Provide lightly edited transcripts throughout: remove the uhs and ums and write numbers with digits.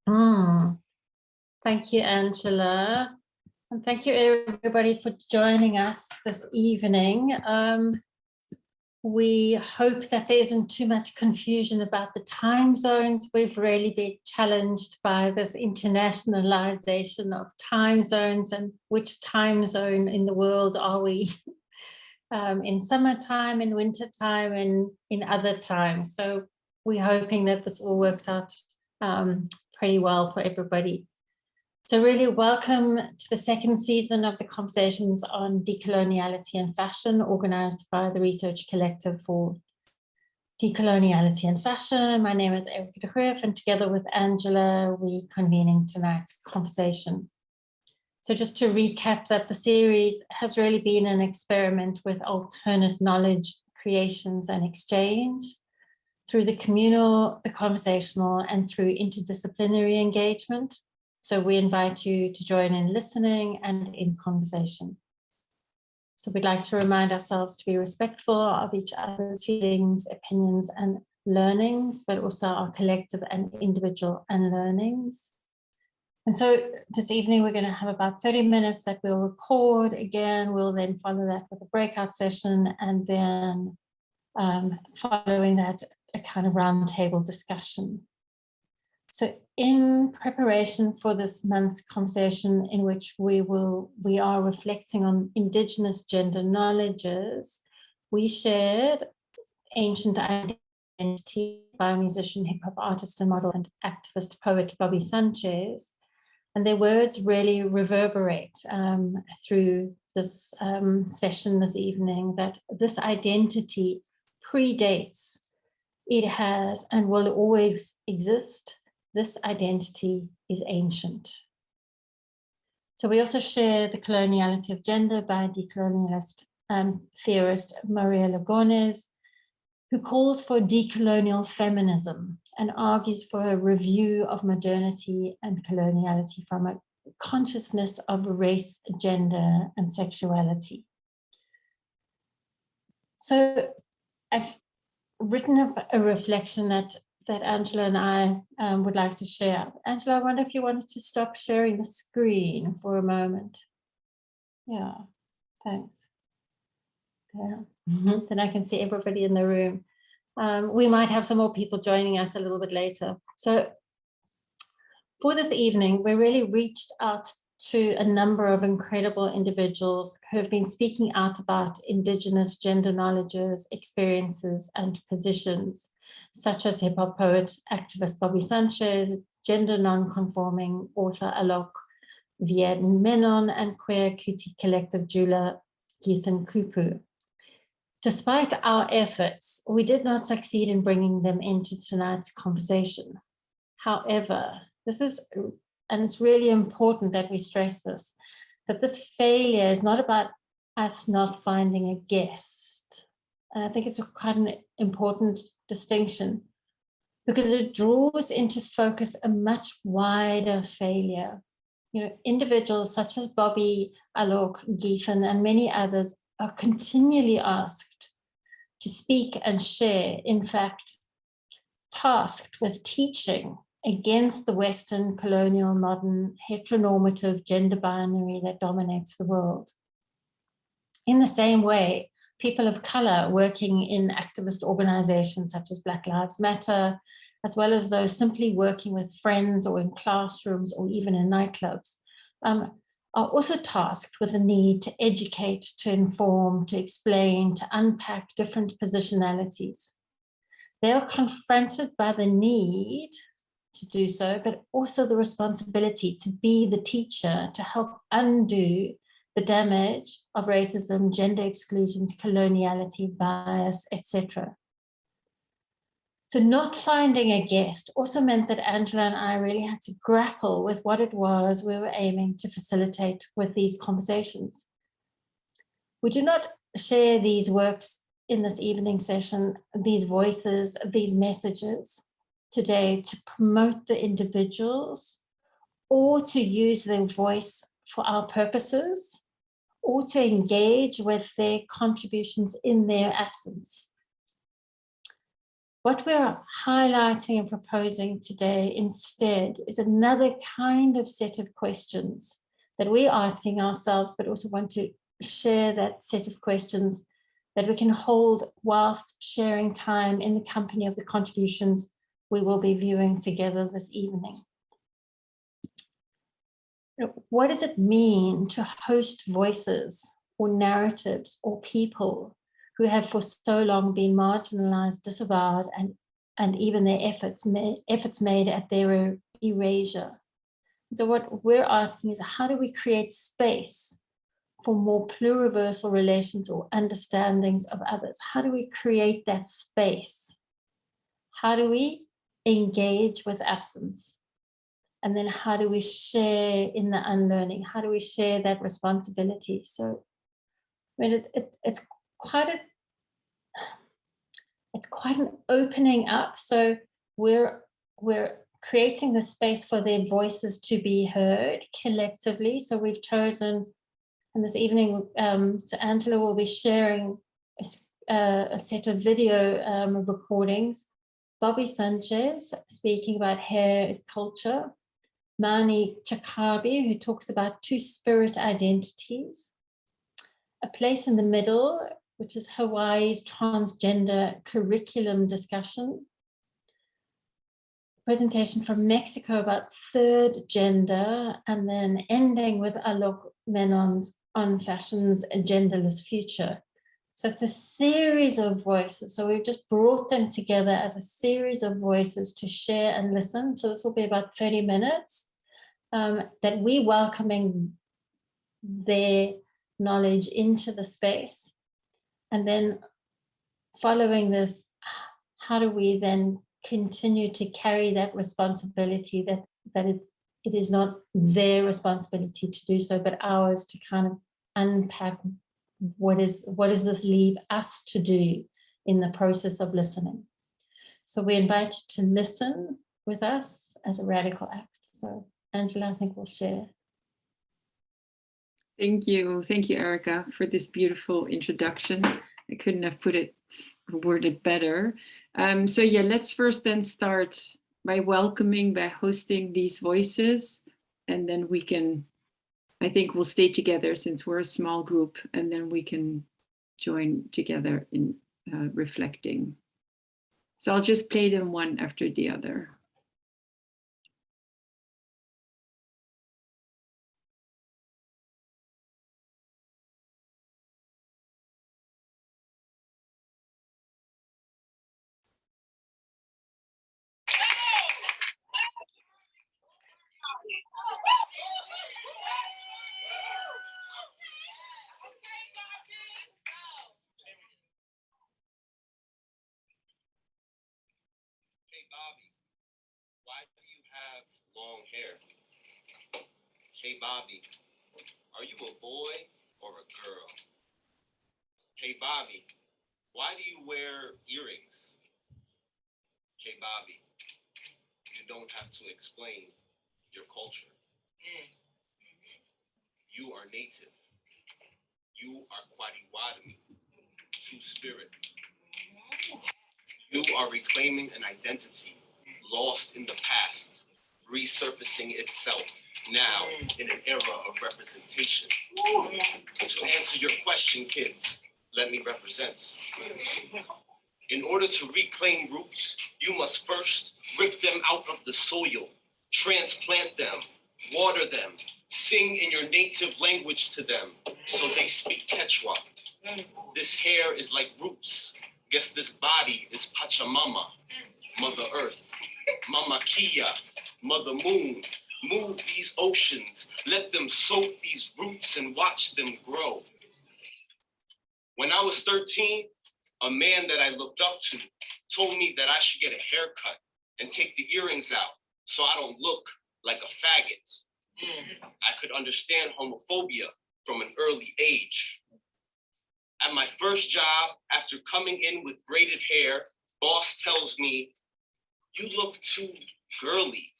Thank you, Angela. And thank you, everybody, for joining us this evening. We hope that there isn't too much confusion about the time zones. We've really been challenged by this internationalization of time zones and which time zone in the world are we in summertime, in wintertime, and in other times. So we're hoping that this all works out pretty well for everybody. So really welcome to the second season of the conversations on decoloniality and fashion, organized by the Research Collective for Decoloniality and Fashion. My name is Greef, and together with Angela, we're convening tonight's conversation. So just to recap that the series has really been an experiment with alternate knowledge creations and exchange through the communal, the conversational, and through interdisciplinary engagement. So we invite you to join in listening and in conversation. So we'd like to remind ourselves to be respectful of each other's feelings, opinions, and learnings, but also our collective and individual unlearnings. And so this evening, we're going to have about 30 minutes that we'll record. Again, we'll then follow that with a breakout session, and then following that, a kind of roundtable discussion. So in preparation for this month's conversation, in which we are reflecting on Indigenous gender knowledges, we shared Ancient Identity by musician, hip hop artist and model and activist poet Bobby Sanchez. And their words really reverberate through this session this evening, that this identity predates, it has and will always exist. This identity is ancient. So we also share The Coloniality of Gender by decolonialist theorist Maria Lugones, who calls for decolonial feminism and argues for a review of modernity and coloniality from a consciousness of race, gender, and sexuality. So I've written up a reflection that Angela and I would like to share. Angela, I wonder if you wanted to stop sharing the screen for a moment. Yeah, thanks. Yeah. Then I can see everybody in the room. We might have some more people joining us a little bit later. So for this evening, we really reached out to a number of incredible individuals who have been speaking out about Indigenous gender knowledges, experiences, and positions, such as hip hop poet, activist Bobby Sanchez, gender non-conforming author Alok Vieden Menon, and queer Kuti collective Jula Geethan Kupu. Despite our efforts, we did not succeed in bringing them into tonight's conversation. However, this is, and it's really important that we stress this, that this failure is not about us not finding a guest. And I think it's quite an important distinction, because it draws into focus a much wider failure. You know, individuals such as Bobby, Alok, Geethan, and many others are continually asked to speak and share, in fact, tasked with teaching against the Western colonial modern heteronormative gender binary that dominates the world. In the same way, people of color working in activist organizations such as Black Lives Matter, as well as those simply working with friends or in classrooms or even in nightclubs, are also tasked with the need to educate, to inform, to explain, to unpack different positionalities. They are confronted by the need to do so, but also the responsibility to be the teacher, to help undo the damage of racism, gender exclusions, coloniality, bias, etc. So not finding a guest also meant that Angela and I really had to grapple with what it was we were aiming to facilitate with these conversations. We do not share these works in this evening session, these voices, these messages today to promote the individuals or to use their voice for our purposes or to engage with their contributions in their absence. What we're highlighting and proposing today instead is another kind of set of questions that we're asking ourselves, but also want to share that set of questions that we can hold whilst sharing time in the company of the contributions we will be viewing together this evening. What does it mean to host voices or narratives or people who have for so long been marginalized, disavowed, and even their efforts made at their erasure? So what we're asking is, how do we create space for more pluriversal relations or understandings of others? How do we create that space? How do we engage with absence? And then how do we share in the unlearning? How do we share that responsibility? So I mean, it's quite an opening up. So we're creating the space for their voices to be heard collectively. So we've chosen, and this evening, so Angela will be sharing a set of video recordings. Bobby Sanchez speaking about hair is culture. Mani Chakabi, who talks about two-spirit identities. A Place in the Middle, which is Hawaii's transgender curriculum discussion. Presentation from Mexico about third gender, and then ending with Alok Menon's On Fashion's Genderless Future. So it's a series of voices. So we've just brought them together as a series of voices to share and listen. So this will be about 30 minutes that we're welcoming their knowledge into the space. And then following this, how do we then continue to carry that responsibility, that it is not their responsibility to do so, but ours to kind of unpack what does this leave us to do in the process of listening. So we invite you to listen with us as a radical act. So Angela, I think we'll share. Thank you, Erica, for this beautiful introduction. I couldn't have worded better. So yeah, let's first then start by hosting these voices, and then we can, I think we'll stay together since we're a small group, and then we can join together in reflecting. So I'll just play them one after the other. Bobby, why do you have long hair? Hey Bobby, are you a boy or a girl? Hey Bobby, why do you wear earrings? Hey Bobby, you don't have to explain your culture. You are native. You are Kwadiwadami, two-spirit. You are reclaiming an identity lost in the past, resurfacing itself now in an era of representation. To answer your question, kids, let me represent. In order to reclaim roots, you must first rip them out of the soil, transplant them, water them, sing in your native language to them so they speak Quechua. This hair is like roots. Guess this body is Pachamama, Mother Earth, Mama Kia, Mother Moon. Move these oceans, let them soak these roots and watch them grow. When I was 13, a man that I looked up to told me that I should get a haircut and take the earrings out so I don't look like a faggot. I could understand homophobia from an early age. At my first job, after coming in with braided hair, boss tells me, "You look too girly,"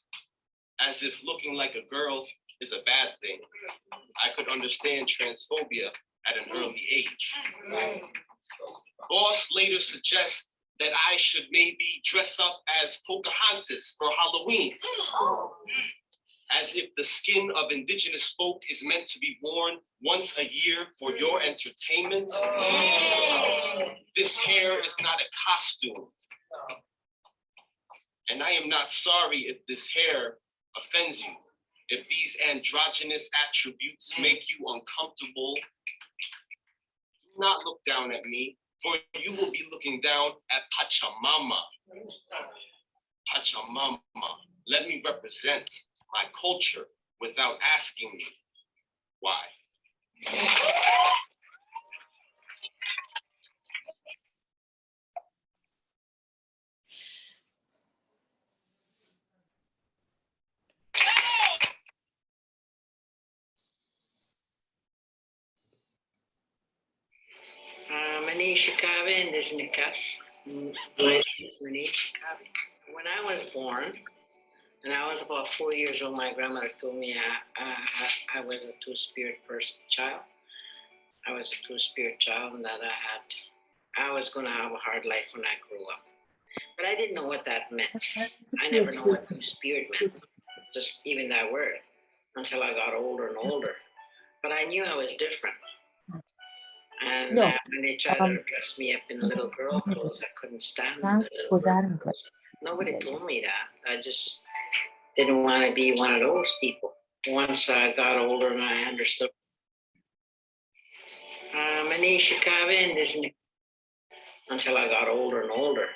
as if looking like a girl is a bad thing. I could understand transphobia at an early age. Boss later suggests that I should maybe dress up as Pocahontas for Halloween. As if the skin of indigenous folk is meant to be worn once a year for your entertainment. This hair is not a costume. And I am not sorry if this hair offends you. If these androgynous attributes make you uncomfortable, do not look down at me, for you will be looking down at Pachamama. Pachamama, let me represent my culture without asking me why. Manishikabe and this Nikas. When I was born, and I was about 4 years old, my grandmother told me I was a two-spirit child. I was a two-spirit child, and that I was going to have a hard life when I grew up. But I didn't know what that meant. I never know what two-spirit meant, just even that word, until I got older and older. But I knew I was different. And when they tried to dress me up in little girl clothes, I couldn't stand the little girl clothes. Nobody told me that. I just didn't want to be one of those people. Once I got older and I understood. Until I got older and older.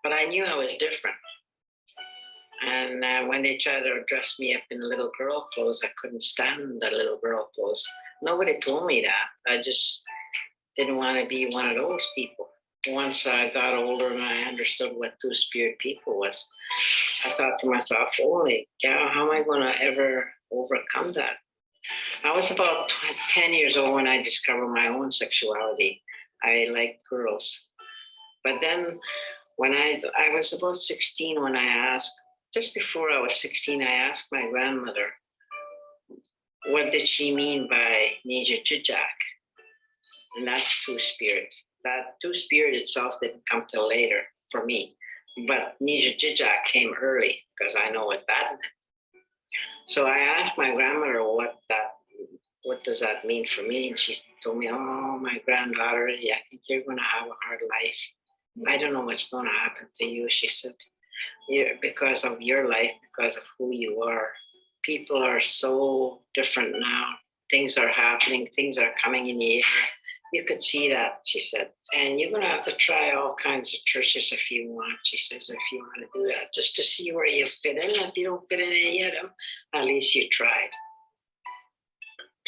But I knew I was different. And when they tried to dress me up in little girl clothes, I couldn't stand the little girl clothes. Nobody told me that. I just didn't want to be one of those people. Once I got older and I understood what two-spirit people was, I thought to myself, holy cow, how am I going to ever overcome that? I was about 10 years old when I discovered my own sexuality. I liked girls. But then when I was about 16 when I asked, just before I was 16, I asked my grandmother, what did she mean by Nijijijak? And that's two-spirit. That two-spirit itself didn't come till later for me. But Nijijijak came early because I know what that meant. So I asked my grandmother what does that mean for me? And she told me, oh, my granddaughter, yeah, I think you're going to have a hard life. I don't know what's going to happen to you, she said. Because of your life, because of who you are. People are so different now. Things are happening. Things are coming in the air. You could see that, she said. And you're going to have to try all kinds of churches if you want, she says, if you want to do that, just to see where you fit in. If you don't fit in any of them, at least you tried.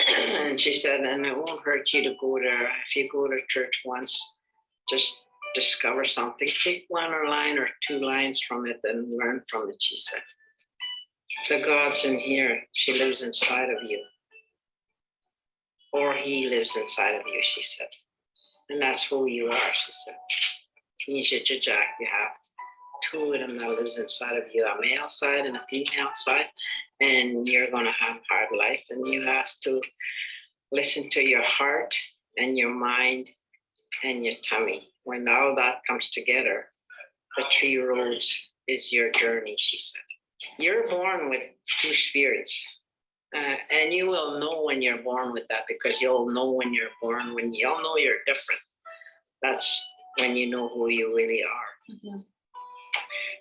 And she said, and it won't hurt you to go there. If you go to church once, just discover something. Take one line or two lines from it and learn from it, she said. The God's in here. She lives inside of you. Or he lives inside of you, she said. And that's who you are, she said. Nijijijak, you have two of them that lives inside of you, a male side and a female side. And you're going to have a hard life. And you have to listen to your heart and your mind and your tummy. When all that comes together, the 3 roads is your journey, she said. You're born with 2 spirits. And you will know when you're born with that, because you'll know when you're born, when you'll know you're different. That's when you know who you really are. Mm-hmm.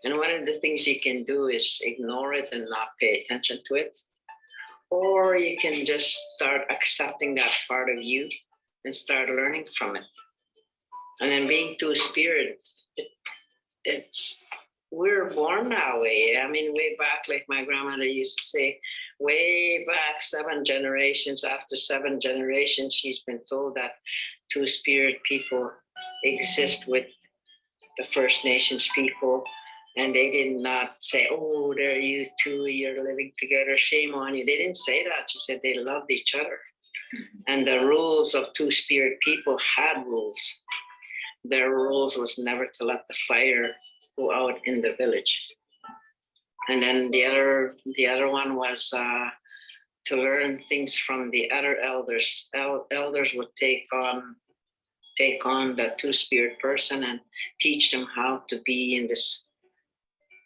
And one of the things you can do is ignore it and not pay attention to it. Or you can just start accepting that part of you and start learning from it. And then being two-spirit, we're born that way. I mean, way back, like my grandmother used to say, way back 7 generations, after 7 generations, she's been told that two-spirit people exist with the First Nations people. And they did not say, oh, there you two, you're living together, shame on you. They didn't say that. She said they loved each other. And the rules of two-spirit people had rules. Their rules was never to let the fire go out in the village. And then the other one was to learn things from the other elders. Elders would take on take on the two-spirit person and teach them how to be in this,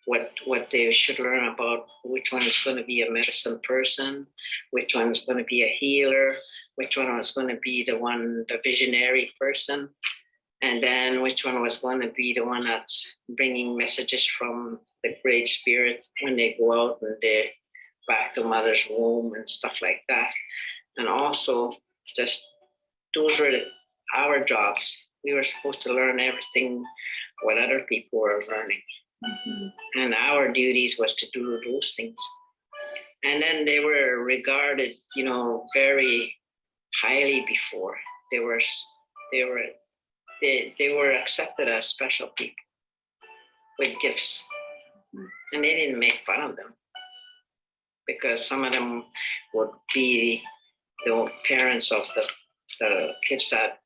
what they should learn about which one is going to be a medicine person, which one is going to be a healer, which one was going to be the visionary person, and then which one was going to be the one that's bringing messages from the Great Spirit when they go out and they're back to mother's womb and stuff like that. And also, just those were our jobs. We were supposed to learn everything what other people were learning. Mm-hmm. And our duties was to do those things. And then they were regarded, very highly before. They were accepted as special people with gifts. And they didn't make fun of them, because some of them would be the parents of the kids that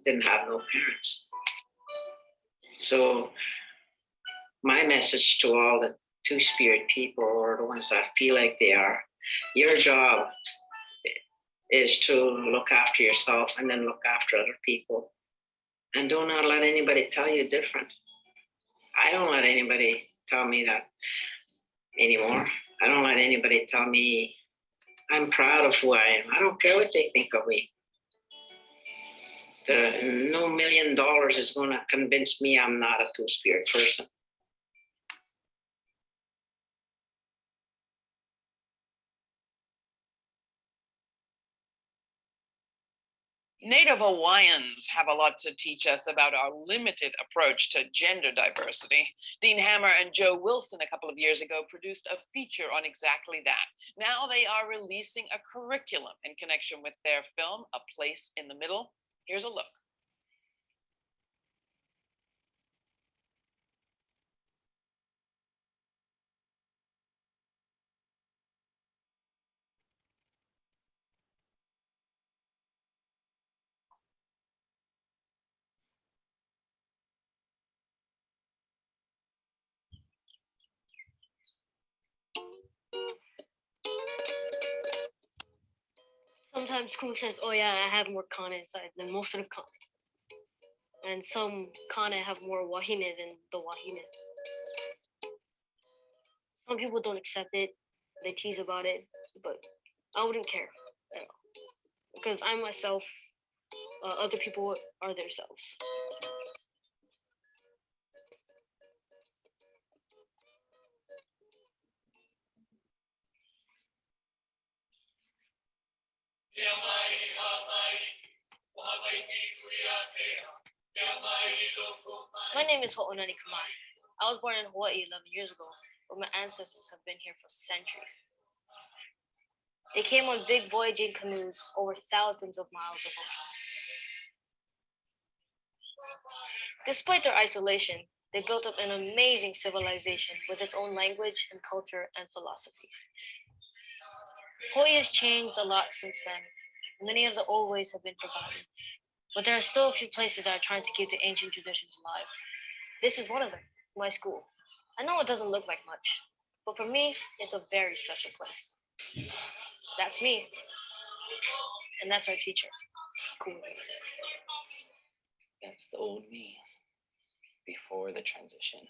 didn't have no parents. So my message to all the two-spirit people, or the ones that feel like they are, your job is to look after yourself and then look after other people. And do not let anybody tell you different. I don't let anybody tell me that anymore. I don't let anybody tell me I'm proud of who I am. I don't care what they think of me. No $1 million is going to convince me I'm not a two-spirit person. Native Hawaiians have a lot to teach us about our limited approach to gender diversity. Dean Hammer and Joe Wilson a couple of years ago produced a feature on exactly that. Now they are releasing a curriculum in connection with their film, A Place in the Middle. Here's a look. Sometimes Kumu says, oh yeah, I have more kana inside than most of the kana. And some kana have more wahine than the wahine. Some people don't accept it. They tease about it, but I wouldn't care at all. Because I'm myself, other people are themselves. My name is Ho'onani Kamai. I was born in Hawaii 11 years ago, where my ancestors have been here for centuries. They came on big voyaging canoes over thousands of miles of ocean. Despite their isolation, they built up an amazing civilization with its own language and culture and philosophy. Hawaii has changed a lot since then. Many of the old ways have been forgotten, but there are still a few places that are trying to keep the ancient traditions alive. This is one of them, my school. I know it doesn't look like much, but for me, it's a very special place. That's me, and that's our teacher, Cool. That's the old me, before the transition.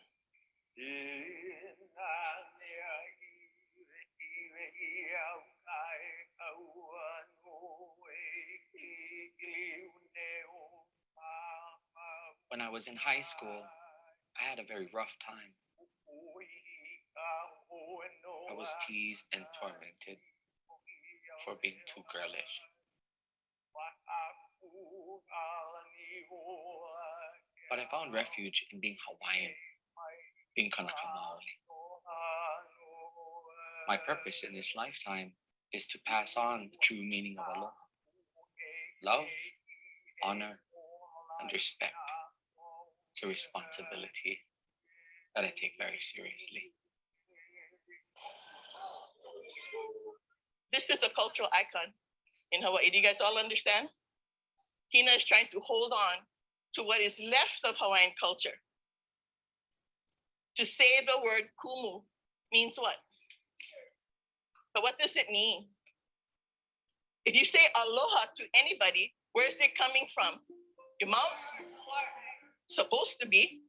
When I was in high school, I had a very rough time. I was teased and tormented for being too girlish. But I found refuge in being Hawaiian, being Kanaka Maoli. My purpose in this lifetime is to pass on the true meaning of aloha. Love, honor, and respect. It's a responsibility that I take very seriously. This is a cultural icon in Hawaii. Do you guys all understand? Hina is trying to hold on to what is left of Hawaiian culture. To say the word kumu means what? But what does it mean? If you say aloha to anybody, where is it coming from? Your mouth? Supposed to be.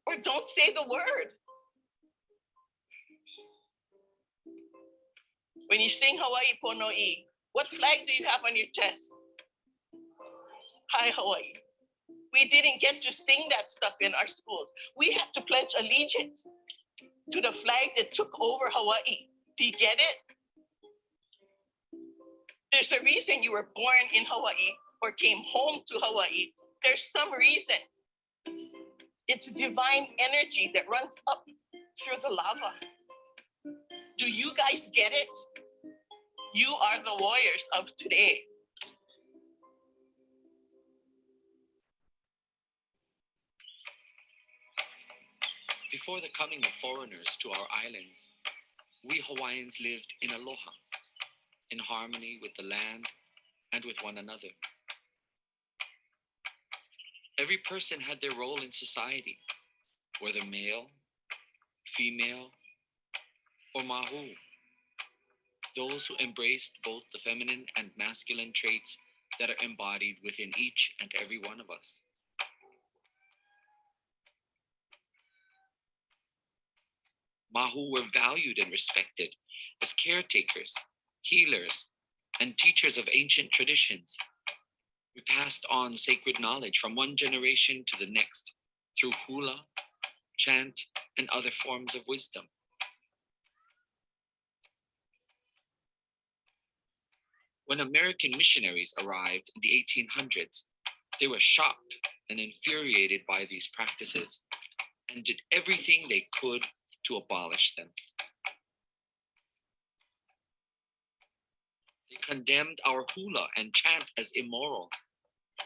Or don't say the word. When you sing Hawaii Pono'i, what flag do you have on your chest? Hi, Hawaii. We didn't get to sing that stuff in our schools. We had to pledge allegiance to the flag that took over Hawaii. Do you get it? There's a reason you were born in Hawaii or came home to Hawaii. There's some reason. It's divine energy that runs up through the lava. Do you guys get it? You are the warriors of today. Before the coming of foreigners to our islands, we Hawaiians lived in aloha, in harmony with the land and with one another. Every person had their role in society, whether male, female, or mahu. Those who embraced both the feminine and masculine traits that are embodied within each and every one of us. Mahu were valued and respected as caretakers, healers, and teachers of ancient traditions. We passed on sacred knowledge from one generation to the next through hula, chant, and other forms of wisdom. When American missionaries arrived in the 1800s, they were shocked and infuriated by these practices and did everything they could to abolish them. They condemned our hula and chant as immoral.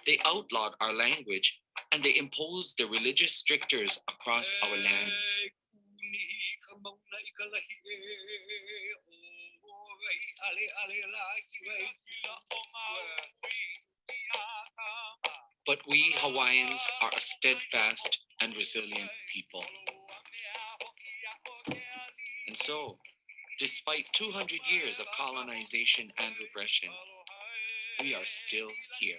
They outlawed our language and they imposed their religious strictures across our lands. But we Hawaiians are a steadfast and resilient people. And so, despite 200 years of colonization and repression, we are still here.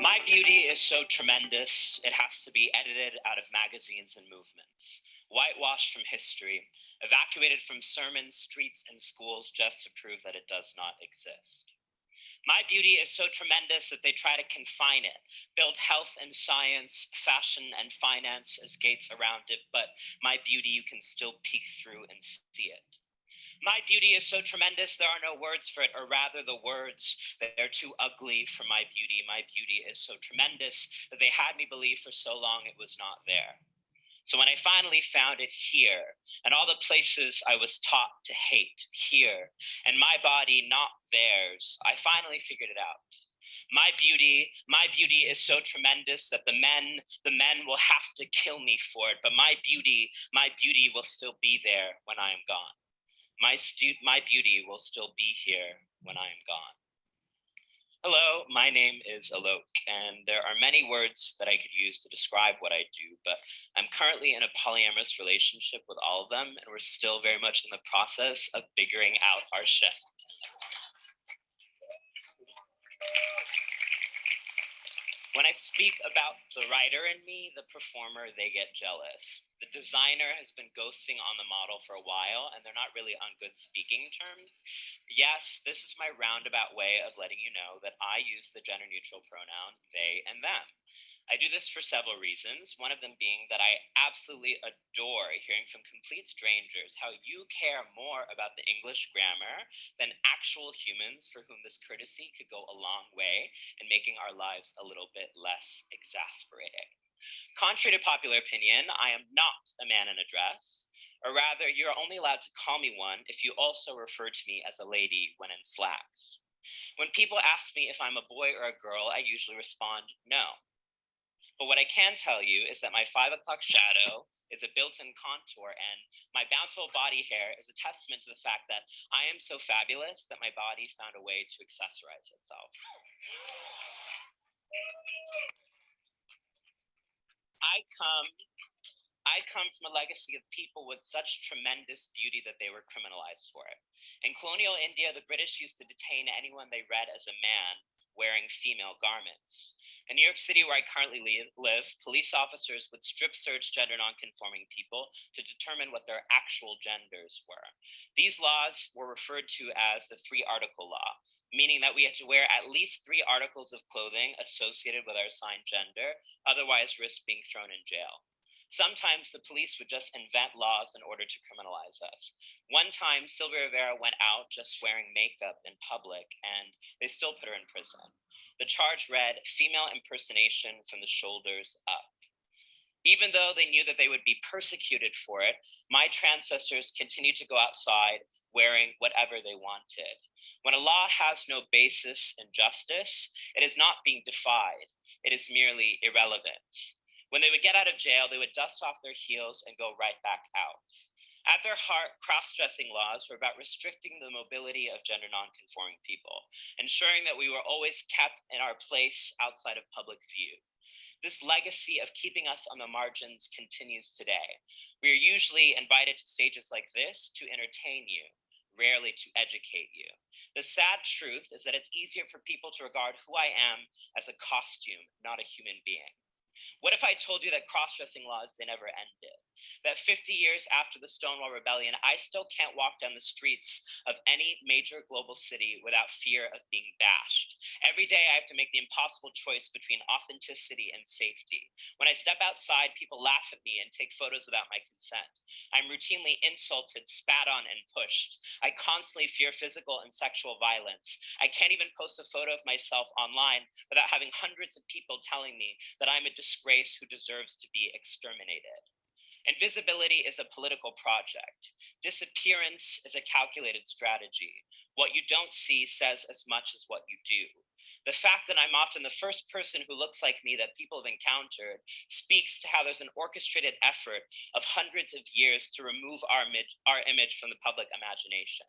My beauty is so tremendous, it has to be edited out of magazines and movements, whitewashed from history, evacuated from sermons, streets, and schools just to prove that it does not exist. My beauty is so tremendous that they try to confine it, build health and science, fashion and finance as gates around it, but my beauty, you can still peek through and see it. My beauty is so tremendous, there are no words for it, or rather the words, they're too ugly for my beauty. My beauty is so tremendous that they had me believe for so long it was not there. So when I finally found it here, and all the places I was taught to hate here, and my body not theirs, I finally figured it out. My beauty is so tremendous that the men will have to kill me for it, but my beauty will still be there when I am gone. My beauty will still be here when I am gone. Hello, my name is Alok, and there are many words that I could use to describe what I do, but I'm currently in a polyamorous relationship with all of them, and we're still very much in the process of figuring out our shit. When I speak about the writer in me, the performer, they get jealous. The designer has been ghosting on the model for a while, and they're not really on good speaking terms. Yes, this is my roundabout way of letting you know that I use the gender-neutral pronoun they and them. I do this for several reasons, one of them being that I absolutely adore hearing from complete strangers how you care more about the English grammar than actual humans for whom this courtesy could go a long way in making our lives a little bit less exasperating. Contrary to popular opinion, I am not a man in a dress, or rather, you're only allowed to call me one if you also refer to me as a lady when in slacks. When people ask me if I'm a boy or a girl, I usually respond, no. But what I can tell you is that my 5 o'clock shadow is a built-in contour, and my bountiful body hair is a testament to the fact that I am so fabulous that my body found a way to accessorize itself. I come from a legacy of people with such tremendous beauty that they were criminalized for it. In colonial India, the British used to detain anyone they read as a man wearing female garments. In New York City, where I currently live, police officers would strip search gender nonconforming people to determine what their actual genders were. These laws were referred to as the 3-article law, meaning that we had to wear at least 3 articles of clothing associated with our assigned gender, otherwise risk being thrown in jail. Sometimes the police would just invent laws in order to criminalize us. One time, Sylvia Rivera went out just wearing makeup in public, and they still put her in prison. The charge read, female impersonation from the shoulders up. Even though they knew that they would be persecuted for it, my ancestors continued to go outside wearing whatever they wanted. When a law has no basis in justice, it is not being defied. It is merely irrelevant. When they would get out of jail, they would dust off their heels and go right back out. At their heart, cross-dressing laws were about restricting the mobility of gender nonconforming people, ensuring that we were always kept in our place outside of public view. This legacy of keeping us on the margins continues today. We are usually invited to stages like this to entertain you, rarely to educate you. The sad truth is that it's easier for people to regard who I am as a costume, not a human being. What if I told you that cross-dressing laws, they never ended? That 50 years after the Stonewall Rebellion, I still can't walk down the streets of any major global city without fear of being bashed. Every day I have to make the impossible choice between authenticity and safety. When I step outside, people laugh at me and take photos without my consent. I'm routinely insulted, spat on, and pushed. I constantly fear physical and sexual violence. I can't even post a photo of myself online without having hundreds of people telling me that I'm a disgrace who deserves to be exterminated. Invisibility is a political project. Disappearance is a calculated strategy. What you don't see says as much as what you do. The fact that I'm often the first person who looks like me that people have encountered speaks to how there's an orchestrated effort of hundreds of years to remove our image from the public imagination.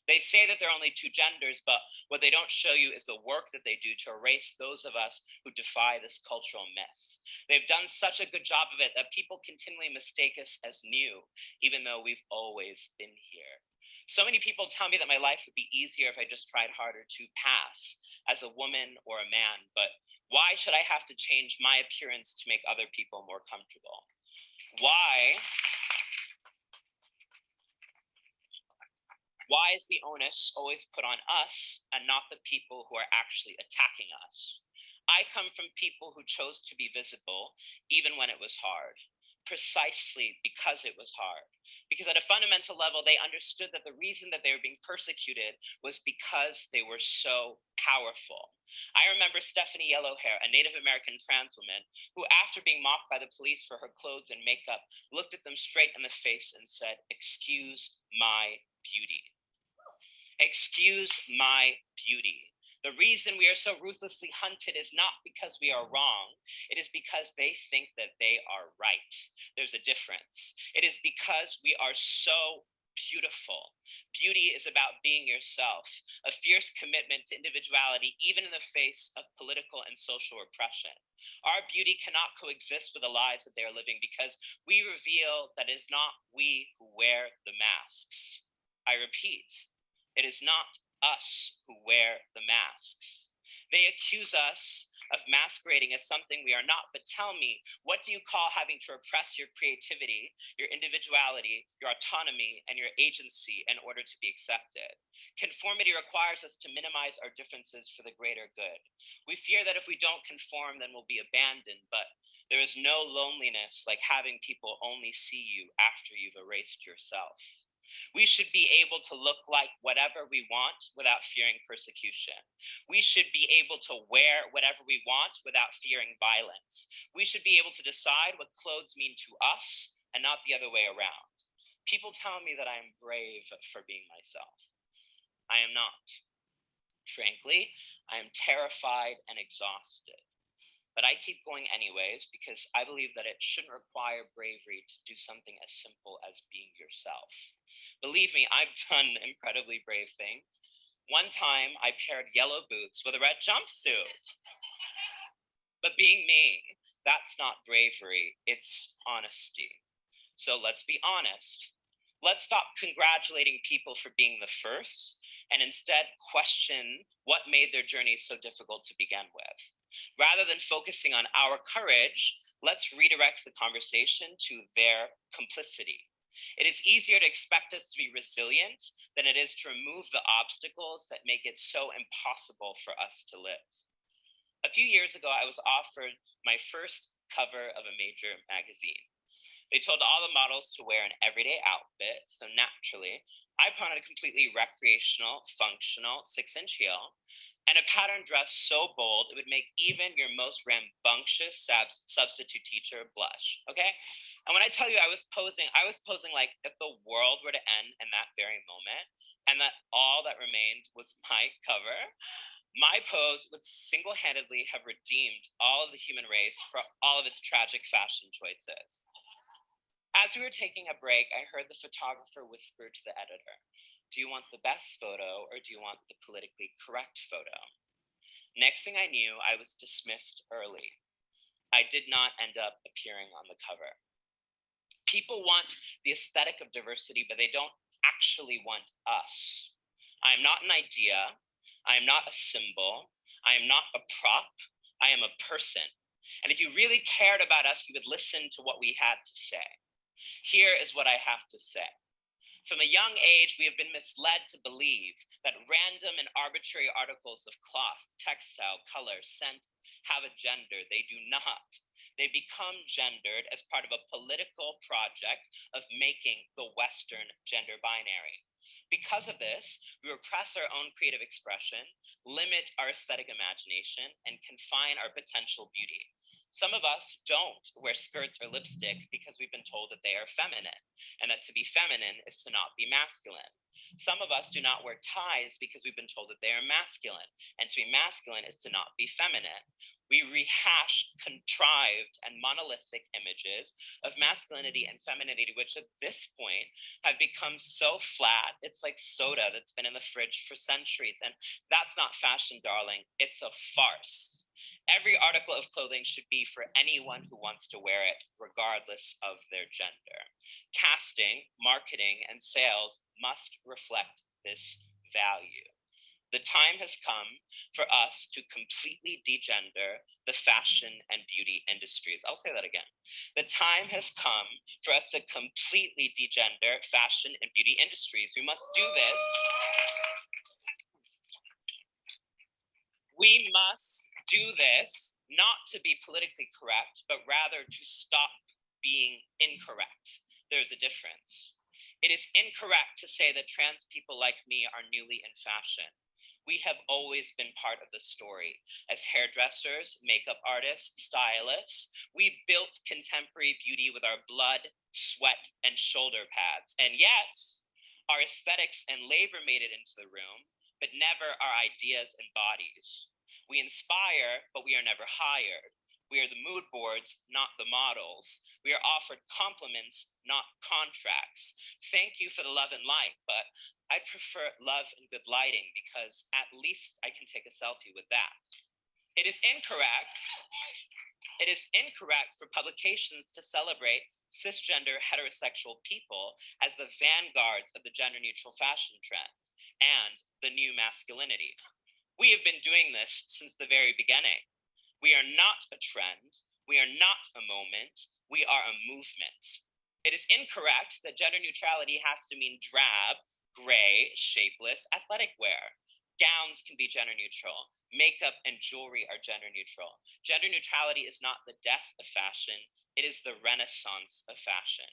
They say that there are only 2 genders, but what they don't show you is the work that they do to erase those of us who defy this cultural myth. They've done such a good job of it that people continually mistake us as new, even though we've always been here. So many people tell me that my life would be easier if I just tried harder to pass as a woman or a man, but why should I have to change my appearance to make other people more comfortable? Why is the onus always put on us and not the people who are actually attacking us? I come from people who chose to be visible even when it was hard, precisely because it was hard. Because at a fundamental level, they understood that the reason that they were being persecuted was because they were so powerful. I remember Stephanie Yellowhair, a Native American trans woman, who after being mocked by the police for her clothes and makeup, looked at them straight in the face and said, "Excuse my beauty. Excuse my beauty. The reason we are so ruthlessly hunted is not because we are wrong. It is because they think that they are right. There's a difference. It is because we are so beautiful. Beauty is about being yourself, a fierce commitment to individuality, even in the face of political and social repression. Our beauty cannot coexist with the lies that they are living because we reveal that it is not we who wear the masks. I repeat, it is not us who wear the masks. They accuse us of masquerading as something we are not, but tell me, what do you call having to repress your creativity, your individuality, your autonomy, and your agency in order to be accepted? Conformity requires us to minimize our differences for the greater good. We fear that if we don't conform, then we'll be abandoned, but there is no loneliness like having people only see you after you've erased yourself. We should be able to look like whatever we want without fearing persecution. We should be able to wear whatever we want without fearing violence. We should be able to decide what clothes mean to us and not the other way around. People tell me that I am brave for being myself. I am not. Frankly, I am terrified and exhausted. but I keep going anyways because I believe that it shouldn't require bravery to do something as simple as being yourself. Believe me, I've done incredibly brave things. One time I paired yellow boots with a red jumpsuit. But being me, that's not bravery, it's honesty. So let's be honest. Let's stop congratulating people for being the first and instead question what made their journey so difficult to begin with. Rather than focusing on our courage, let's redirect the conversation to their complicity. It is easier to expect us to be resilient than it is to remove the obstacles that make it so impossible for us to live. A few years ago, I was offered my first cover of a major magazine. They told all the models to wear an everyday outfit, so naturally, I put on a completely recreational, functional 6-inch heel and a pattern dress so bold it would make even your most rambunctious substitute teacher blush, okay? And when I tell you I was posing like if the world were to end in that very moment and that all that remained was my cover. My pose would single-handedly have redeemed all of the human race for all of its tragic fashion choices. As we were taking a break, I heard the photographer whisper to the editor, "Do you want the best photo or do you want the politically correct photo?" Next thing I knew, I was dismissed early. I did not end up appearing on the cover. People want the aesthetic of diversity, but they don't actually want us. I am not an idea. I am not a symbol. I am not a prop. I am a person. And if you really cared about us, you would listen to what we had to say. Here is what I have to say. From a young age, we have been misled to believe that random and arbitrary articles of cloth, textile, color, scent have a gender. They do not. They become gendered as part of a political project of making the Western gender binary. Because of this, we repress our own creative expression, limit our aesthetic imagination, and confine our potential beauty. Some of us don't wear skirts or lipstick because we've been told that they are feminine, and that to be feminine is to not be masculine. Some of us do not wear ties because we've been told that they are masculine, and to be masculine is to not be feminine. We rehash contrived and monolithic images of masculinity and femininity, which at this point have become so flat, it's like soda that's been in the fridge for centuries. And that's not fashion, darling, it's a farce. Every article of clothing should be for anyone who wants to wear it, regardless of their gender. Casting, marketing, and sales must reflect this value. The time has come for us to completely degender the fashion and beauty industries. I'll say that again. The time has come for us to completely degender fashion and beauty industries. We must do this. We must do this not to be politically correct, but rather to stop being incorrect. There's a difference. It is incorrect to say that trans people like me are newly in fashion. We have always been part of the story. As hairdressers, makeup artists, stylists, we built contemporary beauty with our blood, sweat, and shoulder pads. And yet, our aesthetics and labor made it into the room, but never our ideas and bodies. We inspire, but we are never hired. We are the mood boards, not the models. We are offered compliments, not contracts. Thank you for the love and light, but I prefer love and good lighting because at least I can take a selfie with that. It is incorrect for publications to celebrate cisgender heterosexual people as the vanguards of the gender-neutral fashion trend and the new masculinity. We have been doing this since the very beginning. We are not a trend. We are not a moment. We are a movement. It is incorrect that gender neutrality has to mean drab, gray, shapeless athletic wear. Gowns can be gender neutral. Makeup and jewelry are gender neutral. Gender neutrality is not the death of fashion. It is the renaissance of fashion.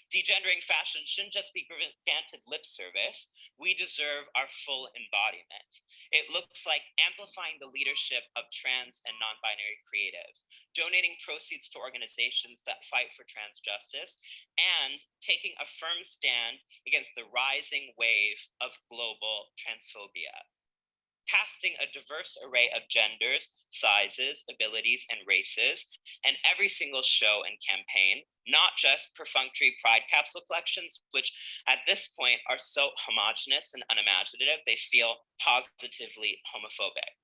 Degendering fashion shouldn't just be granted lip service. We deserve our full embodiment. It looks like amplifying the leadership of trans and non-binary creatives, donating proceeds to organizations that fight for trans justice, and taking a firm stand against the rising wave of global transphobia. casting a diverse array of genders, sizes, abilities, and races, and every single show and campaign, not just perfunctory pride capsule collections, which at this point are so homogenous and unimaginative, they feel positively homophobic.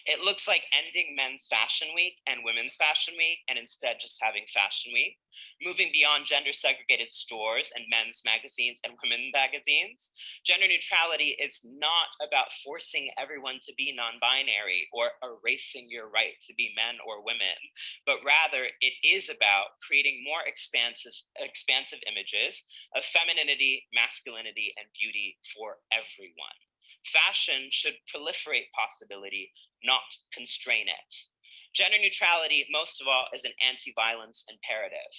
It looks like ending men's fashion week and women's fashion week and instead just having fashion week, moving beyond gender segregated stores and men's magazines and women's magazines. Gender neutrality is not about forcing everyone to be non-binary or erasing your right to be men or women, but rather it is about creating more expansive images of femininity, masculinity, and beauty for everyone. Fashion should proliferate possibility, not constrain it. Gender neutrality, most of all, is an anti-violence imperative.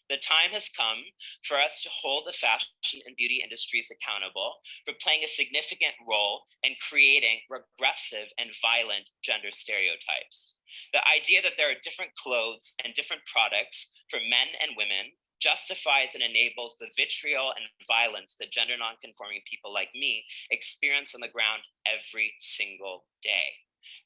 The time has come for us to hold the fashion and beauty industries accountable for playing a significant role in creating regressive and violent gender stereotypes. The idea that there are different clothes and different products for men and women justifies and enables the vitriol and violence that gender nonconforming people like me experience on the ground every single day.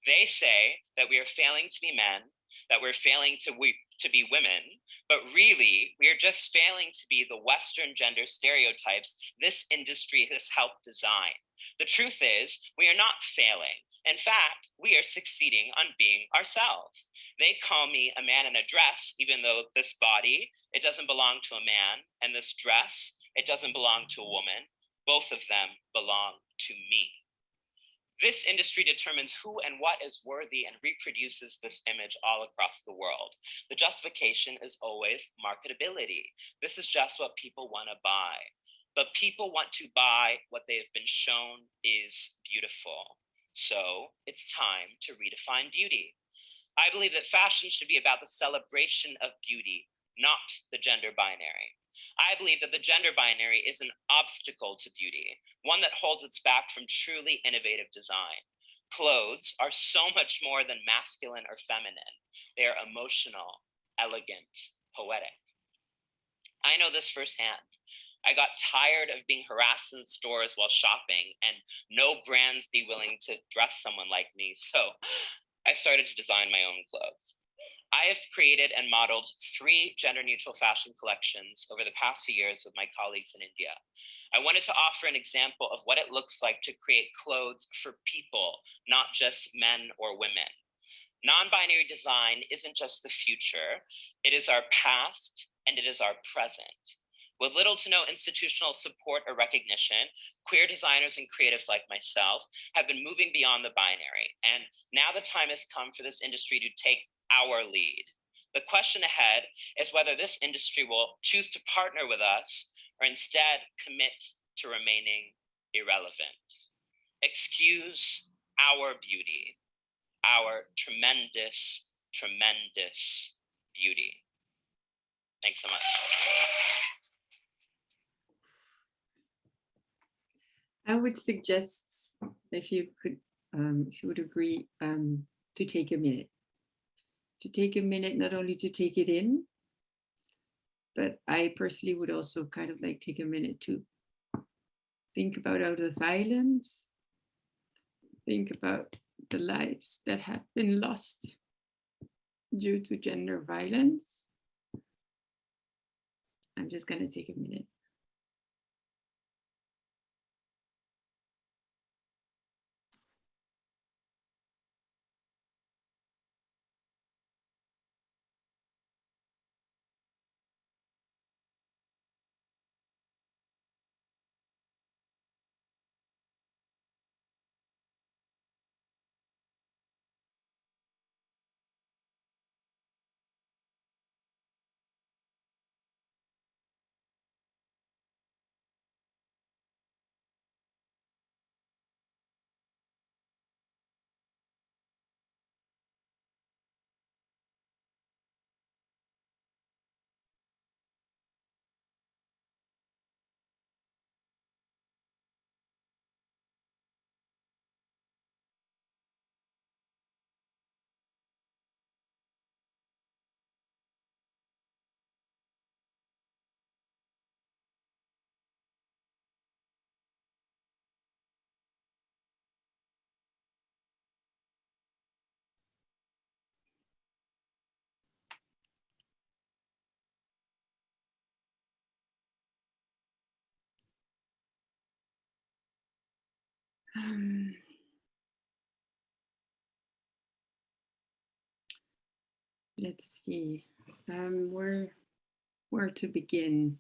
They say that we are failing to be men, that we're failing to be women, but really we are just failing to be the Western gender stereotypes this industry has helped design. The truth is, we are not failing. In fact, we are succeeding on being ourselves. They call me a man in a dress, even though this body, it doesn't belong to a man, and this dress, it doesn't belong to a woman. Both of them belong to me. This industry determines who and what is worthy and reproduces this image all across the world. The justification is always marketability. This is just what people want to buy. But people want to buy what they have been shown is beautiful. So it's time to redefine beauty. I believe that fashion should be about the celebration of beauty, not the gender binary. I believe that the gender binary is an obstacle to beauty, one that holds us back from truly innovative design. Clothes are so much more than masculine or feminine. They are emotional, elegant, poetic. I know this firsthand. I got tired of being harassed in stores while shopping and no brands be willing to dress someone like me, so I started to design my own clothes. I have created and modeled 3 gender-neutral fashion collections over the past few years with my colleagues in India. I wanted to offer an example of what it looks like to create clothes for people, not just men or women. Non-binary design isn't just the future, it is our past and it is our present. With little to no institutional support or recognition, queer designers and creatives like myself have been moving beyond the binary, and now the time has come for this industry to take our lead. The question ahead is whether this industry will choose to partner with us or instead commit to remaining irrelevant. Excuse our beauty, our tremendous, tremendous beauty. Thanks so much. I would suggest, if you would agree, to take a minute. To take a minute, not only to take it in, but I personally would also kind of like take a minute to think about all the violence, think about the lives that have been lost due to gender violence. I'm just going to take a minute. Let's see where to begin.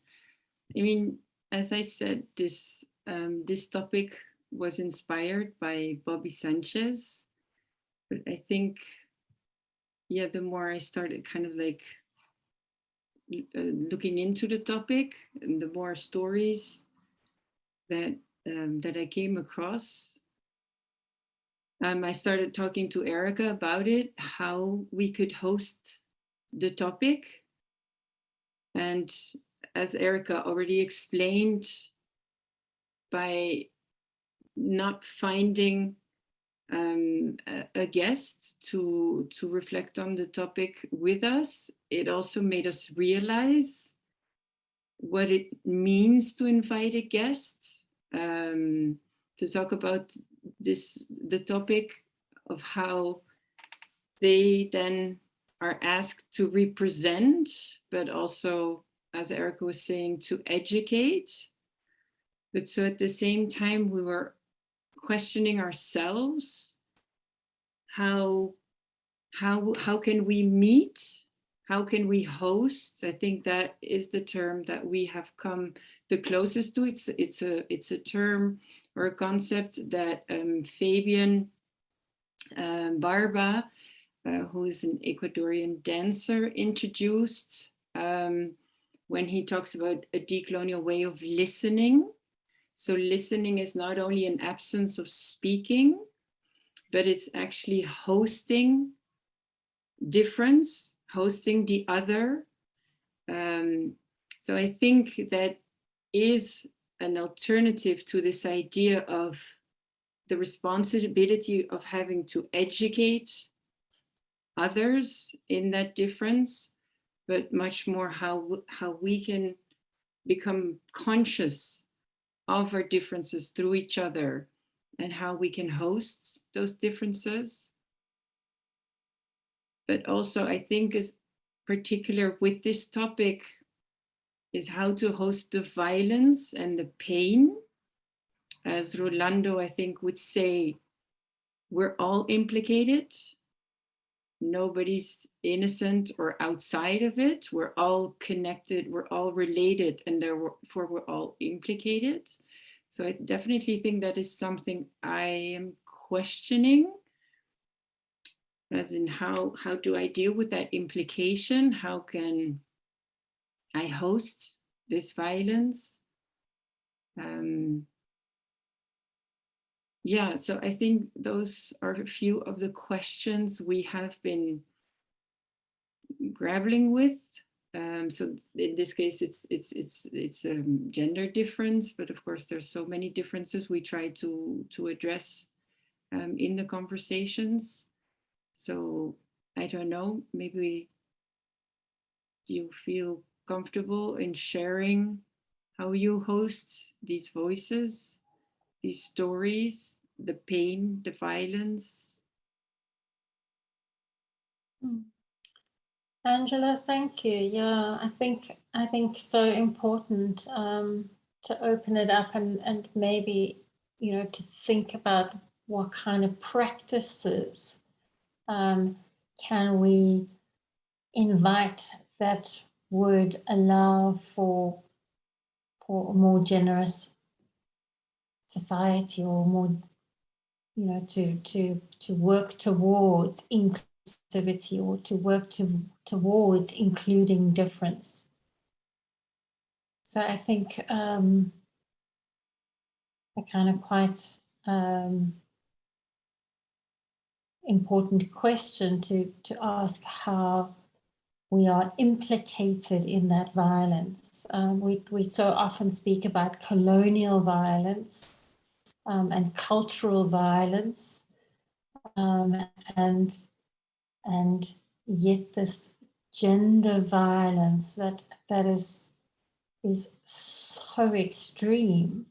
I mean, as I said, this topic was inspired by Bobby Sanchez, but I think, yeah, the more I started kind of like looking into the topic, and the more stories that I came across, I started talking to Erica about it, how we could host the topic. And as Erica already explained, by not finding a guest to reflect on the topic with us, it also made us realize what it means to invite a guest to talk about the topic of how they then are asked to represent, but also, as Erica was saying, to educate. But so at the same time, we were questioning ourselves, how can we meet? How can we host? I think that is the term that we have come the closest to. It's a term or a concept that Fabian Barba, who is an Ecuadorian dancer, introduced when he talks about a decolonial way of listening. So listening is not only an absence of speaking, but it's actually hosting difference, hosting the other. So I think that is an alternative to this idea of the responsibility of having to educate others in that difference, but much more how we can become conscious of our differences through each other, and how we can host those differences. But also, I think is particular with this topic is how to host the violence and the pain. As Rolando, I think, would say, we're all implicated. Nobody's innocent or outside of it. We're all connected, we're all related, and therefore we're all implicated. So I definitely think that is something I am questioning, as in how do I deal with that implication? How can I host this violence? Yeah, so I think those are a few of the questions we have been grappling with. So in this case, it's a gender difference, but of course there's so many differences we try to address in the conversations. So I don't know, maybe you feel comfortable in sharing how you host these voices, these stories, the pain, the violence. Angela, thank you. Yeah, I think so important to open it up and maybe, to think about what kind of practices can we invite that would allow for a more generous society, or more, to work towards inclusivity, or to work towards including difference. So I think a kind of quite important question to ask, how we are implicated in that violence. We so often speak about colonial violence and cultural violence, and yet this gender violence that is so extreme,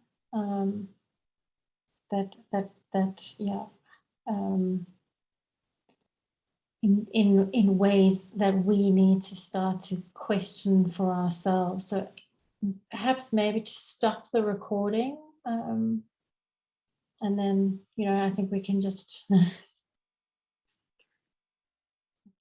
in ways that we need to start to question for ourselves. So perhaps maybe to stop the recording then, I think we can just